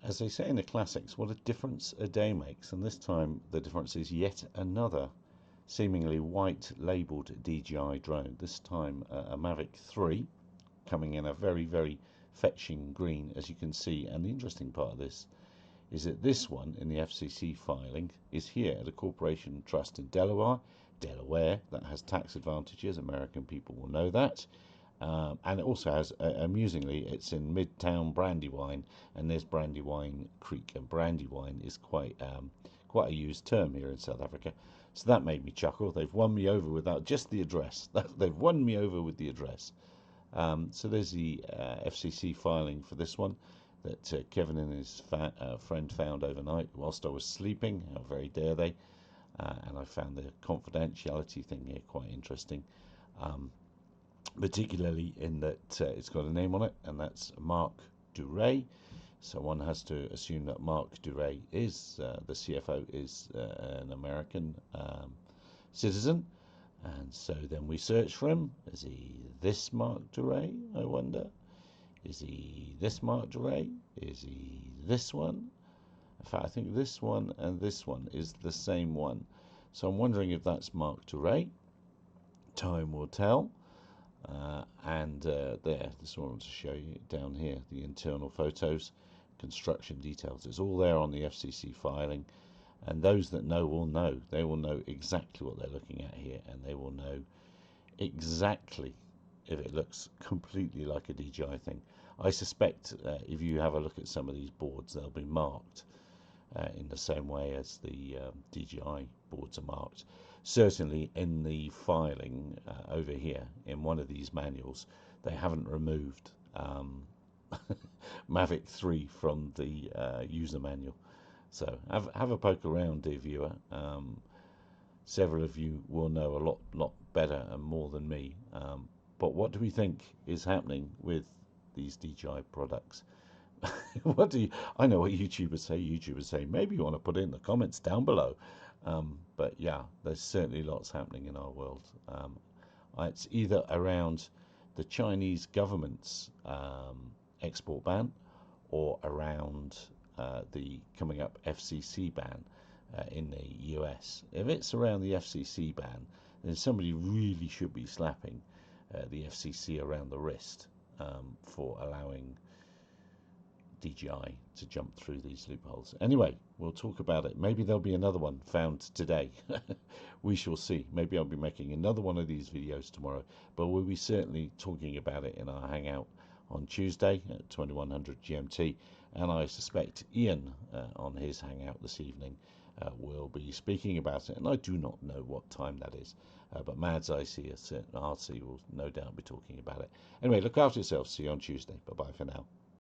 As they say in the classics, what a difference a day makes, and this time the difference is yet another seemingly white labelled DJI drone, this time a Mavic 3, coming in a very, very fetching green, as you can see. And the interesting part of this is that this one in the FCC filing is here at a corporation trust in Delaware, that has tax advantages. American people will know that. And it also has, amusingly, it's in Midtown Brandywine, and there's Brandywine Creek, and Brandywine is quite a used term here in South Africa. So that made me chuckle. They've won me over without just the address. They've won me over with the address. So there's the FCC filing for this one that Kevin and his friend found overnight whilst I was sleeping. How very dare they? And I found the confidentiality thing here quite interesting. Particularly in that it's got a name on it, and that's Mark Duray. So one has to assume that Mark Duray is the CFO is an American citizen, and so then we search for him. Is he this Mark Duray? I wonder. Is he this Mark Duray? Is he this one? In fact, I think this one and this one is the same one. So I'm wondering if that's Mark Duray. Time will tell. There, this one I want to show you down here, the internal photos, construction details. It's all there on the FCC filing, and those that know will know. They will know exactly what they're looking at here, and they will know exactly if it looks completely like a DJI thing. I suspect if you have a look at some of these boards, they'll be marked in the same way as the DJI boards are marked. Certainly in the filing over here in one of these manuals, they haven't removed Mavic 3 from the user manual. So have a poke around, dear viewer. Several of you will know a lot better and more than me. But what do we think is happening with these DJI products? I know what YouTubers say. YouTubers say, maybe you want to put it in the comments down below. But yeah, there's certainly lots happening in our world. It's either around the Chinese government's export ban, or around the coming up FCC ban in the US. If it's around the FCC ban, then somebody really should be slapping the FCC around the wrist for allowing DJI to jump through these loopholes. Anyway, we'll talk about it. Maybe there'll be another one found today. We shall see. Maybe I'll be making another one of these videos tomorrow, but we'll be certainly talking about it in our hangout on Tuesday at 2100 GMT, and I suspect Ian on his hangout this evening will be speaking about it, and I do not know what time that is, but Mads IC, a certain RC, will no doubt be talking about it. Anyway, look after yourself. See you on Tuesday. Bye bye for now.